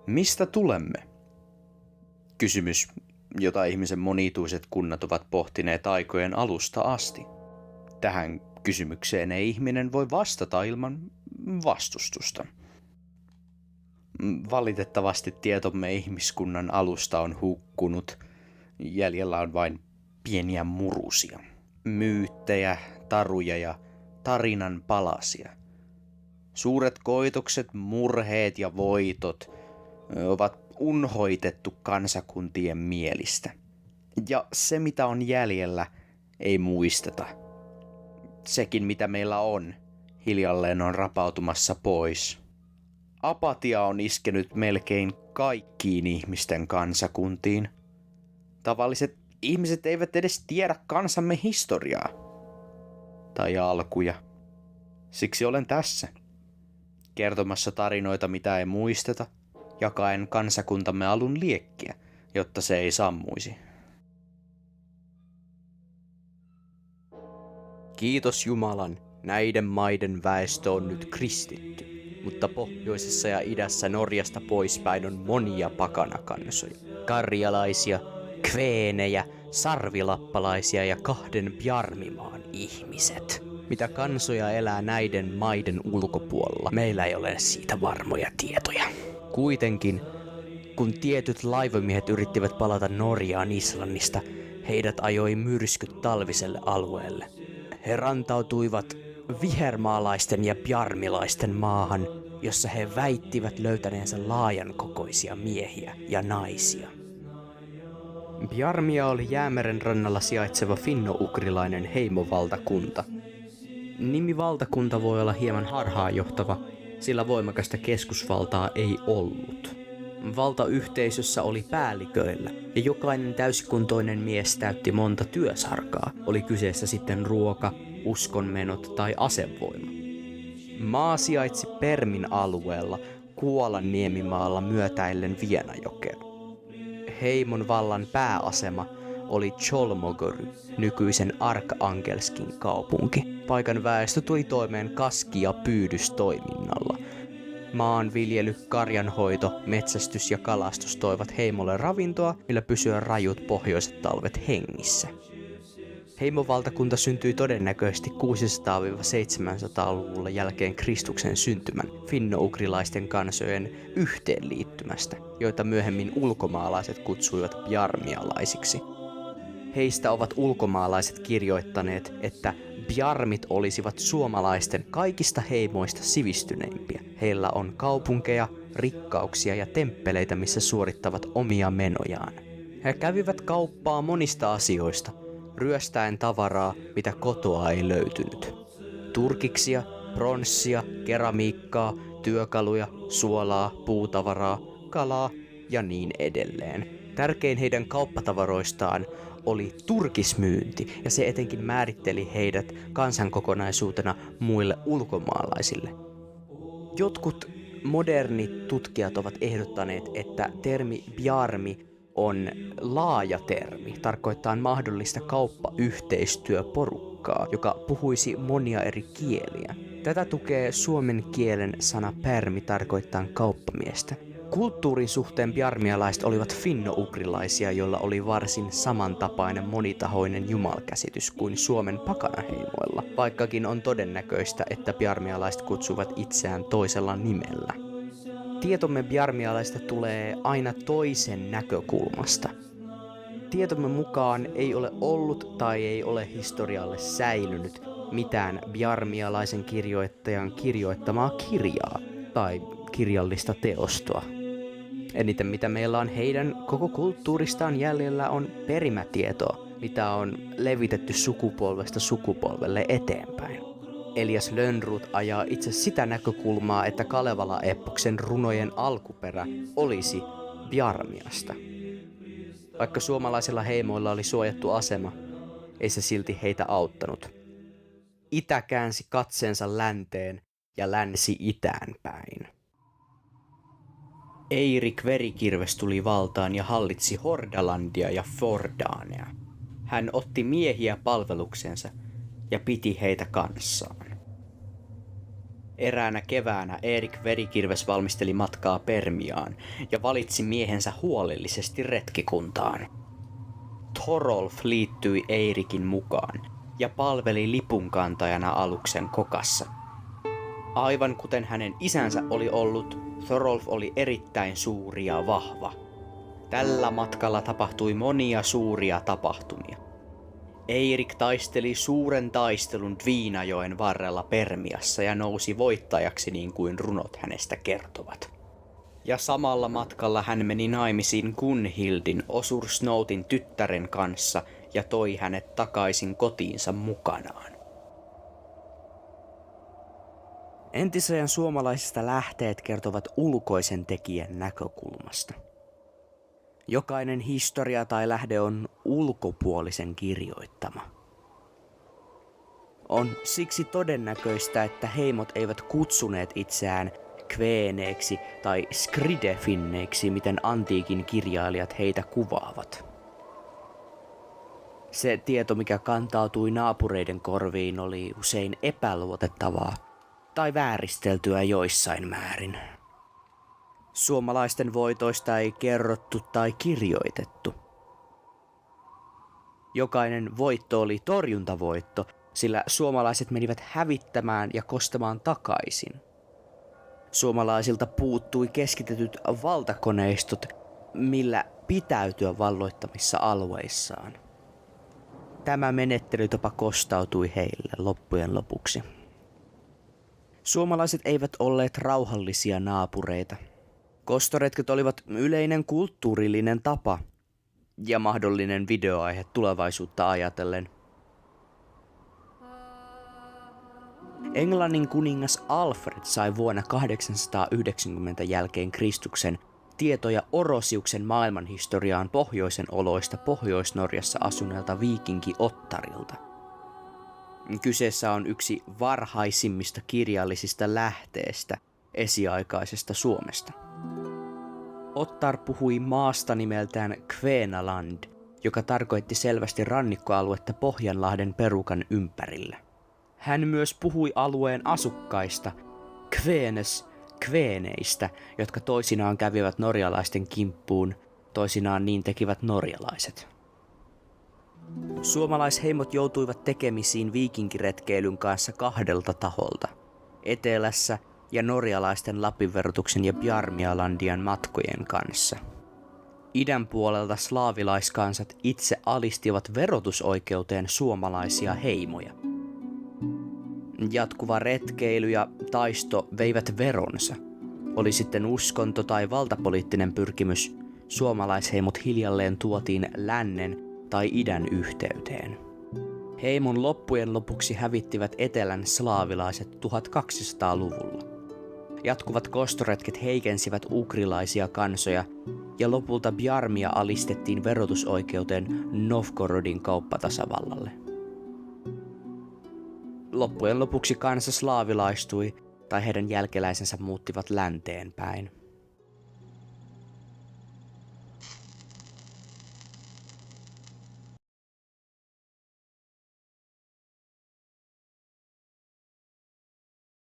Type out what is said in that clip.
Mistä tulemme? Kysymys, jota ihmisen monituiset kunnat ovat pohtineet aikojen alusta asti. Tähän kysymykseen ei ihminen voi vastata ilman vastustusta. Valitettavasti tietomme ihmiskunnan alusta on hukkunut. Jäljellä on vain pieniä murusia, myyttejä, taruja ja tarinan palasia. Suuret koitokset, murheet ja voitot ovat unhoitettu kansakuntien mielistä. Ja se, mitä on jäljellä, ei muisteta. Sekin, mitä meillä on, hiljalleen on rapautumassa pois. Apatia on iskenyt melkein kaikkiin ihmisten kansakuntiin. Tavalliset ihmiset eivät edes tiedä kansamme historiaa tai alkuja. Siksi olen tässä, kertomassa tarinoita, mitä ei muisteta, jakaen kansakuntamme alun liekkiä, jotta se ei sammuisi. Kiitos Jumalan, näiden maiden väestö on nyt kristitty, mutta pohjoisessa ja idässä Norjasta poispäin on monia pakanakansoja. Karjalaisia, kveenejä, sarvilappalaisia ja 2 Bjarmimaan ihmiset. Mitä kansoja elää näiden maiden ulkopuolella, meillä ei ole siitä varmoja tietoja. Kuitenkin, kun tietyt laivamiehet yrittivät palata Norjaan Islannista, heidät ajoi myrskyt talviselle alueelle. He rantautuivat vihermaalaisten ja bjarmilaisten maahan, jossa he väittivät löytäneensä laajan kokoisia miehiä ja naisia. Bjarmia oli Jäämeren rannalla sijaitseva finno-ugrilainen heimovaltakunta. Nimi valtakunta voi olla hieman harhaanjohtava, sillä voimakasta keskusvaltaa ei ollut. Valtayhteisössä oli päälliköillä, ja jokainen täysikuntoinen mies täytti monta työsarkaa, oli kyseessä sitten ruoka, uskonmenot tai asevoima. Maa sijaitsi Permin alueella, Kuolan niemimaalla myötäillen Vienajokea. Heimon vallan pääasema oli Cholmogory, nykyisen Arkangelskin kaupunki. Paikan väestö tuli toimeen kaski- ja pyydystoiminnalla. Maanviljely, karjanhoito, metsästys ja kalastus toivat heimolle ravintoa, millä pysyä rajut pohjoiset talvet hengissä. Heimovaltakunta syntyi todennäköisesti 600-700-luvulla jälkeen Kristuksen syntymän finno-ugrilaisten kansojen yhteenliittymästä, joita myöhemmin ulkomaalaiset kutsuivat bjarmialaisiksi. Heistä ovat ulkomaalaiset kirjoittaneet, että bjarmit olisivat suomalaisten kaikista heimoista sivistyneimpiä. Heillä on kaupunkeja, rikkauksia ja temppeleitä, missä suorittavat omia menojaan. He kävivät kauppaa monista asioista, ryöstäen tavaraa, mitä kotoa ei löytynyt. Turkiksia, pronssia, keramiikkaa, työkaluja, suolaa, puutavaraa, kalaa ja niin edelleen. Tärkein heidän kauppatavaroistaan oli turkismyynti, ja se etenkin määritteli heidät kansankokonaisuutena muille ulkomaalaisille. Jotkut modernit tutkijat ovat ehdottaneet, että termi bjarmi on laaja termi, tarkoittaa mahdollista kauppayhteistyöporukkaa, joka puhuisi monia eri kieliä. Tätä tukee suomen kielen sana pärmi tarkoittaa kauppamiestä. Kulttuurin suhteen bjarmialaiset olivat finno-ugrilaisia, joilla oli varsin samantapainen monitahoinen jumalkäsitys kuin Suomen pakanaheimoilla, vaikkakin on todennäköistä, että bjarmialaiset kutsuvat itseään toisella nimellä. Tietomme bjarmialaista tulee aina toisen näkökulmasta. Tietomme mukaan ei ole ollut tai ei ole historialle säilynyt mitään bjarmialaisen kirjoittajan kirjoittamaa kirjaa tai kirjallista teostoa. Eniten mitä meillä on heidän koko kulttuuristaan jäljellä on perimätietoa, mitä on levitetty sukupolvesta sukupolvelle eteenpäin. Elias Lönnrot ajaa itse sitä näkökulmaa, että Kalevala-eppoksen runojen alkuperä olisi Bjarmiasta. Vaikka suomalaisilla heimoilla oli suojattu asema, ei se silti heitä auttanut. Itä käänsi katseensa länteen ja länsi itään päin. Eirik Verikirves tuli valtaan ja hallitsi Hordalandia ja Fordanea. Hän otti miehiä palveluksensa ja piti heitä kanssaan. Eräänä keväänä Erik Verikirves valmisteli matkaa Permiaan ja valitsi miehensä huolellisesti retkikuntaan. Thorolf liittyi Eirikin mukaan ja palveli lipunkantajana aluksen kokassa. Aivan kuten hänen isänsä oli ollut, Thorolf oli erittäin suuri ja vahva. Tällä matkalla tapahtui monia suuria tapahtumia. Eirik taisteli suuren taistelun Dviinajoen varrella Permiassa ja nousi voittajaksi niin kuin runot hänestä kertovat. Ja samalla matkalla hän meni naimisiin Gunhildin, Osur Snowtin tyttären kanssa ja toi hänet takaisin kotiinsa mukanaan. Entisajan suomalaisista lähteet kertovat ulkoisen tekijän näkökulmasta. Jokainen historia tai lähde on ulkopuolisen kirjoittama. On siksi todennäköistä, että heimot eivät kutsuneet itseään kveeneiksi tai skridefinneiksi, miten antiikin kirjailijat heitä kuvaavat. Se tieto, mikä kantautui naapureiden korviin, oli usein epäluotettavaa tai vääristeltyä joissain määrin. Suomalaisten voitoista ei kerrottu tai kirjoitettu. Jokainen voitto oli torjuntavoitto, sillä suomalaiset menivät hävittämään ja kostamaan takaisin. Suomalaisilta puuttui keskitetyt valtakoneistot, millä pitäytyä valloittamissa alueissaan. Tämä menettelytapa kostautui heille loppujen lopuksi. Suomalaiset eivät olleet rauhallisia naapureita. Kostoretket olivat yleinen kulttuurillinen tapa ja mahdollinen videoaihe tulevaisuutta ajatellen. Englannin kuningas Alfred sai vuonna 890 jälkeen Kristuksen tietoja Orosiuksen maailmanhistoriaan pohjoisen oloista Pohjois-Norjassa asuneelta viikinki Ottarilta. Kyseessä on yksi varhaisimmista kirjallisista lähteistä esiaikaisesta Suomesta. Ottar puhui maasta nimeltään Kvenaland, joka tarkoitti selvästi rannikkoaluetta Pohjanlahden perukan ympärillä. Hän myös puhui alueen asukkaista, kvenes, kveeneistä, jotka toisinaan kävivät norjalaisten kimppuun, toisinaan niin tekivät norjalaiset. Suomalaisheimot joutuivat tekemisiin viikinkiretkeilyn kanssa kahdelta taholta, etelässä ja norjalaisten Lapinverotuksen ja Bjarmialandian matkojen kanssa. Idän puolelta slaavilaiskansat itse alistivat verotusoikeuteen suomalaisia heimoja. Jatkuva retkeily ja taisto veivät veronsa. Oli sitten uskonto tai valtapoliittinen pyrkimys, suomalaisheimot hiljalleen tuotiin lännen tai idän yhteyteen. Heimon loppujen lopuksi hävittivät etelän slaavilaiset 1200-luvulla. Jatkuvat kostoretket heikensivät ukrilaisia kansoja ja lopulta Bjarmia alistettiin verotusoikeuteen Novgorodin kauppatasavallalle. Loppujen lopuksi kansa slaavilaistui tai heidän jälkeläisensä muuttivat länteen päin.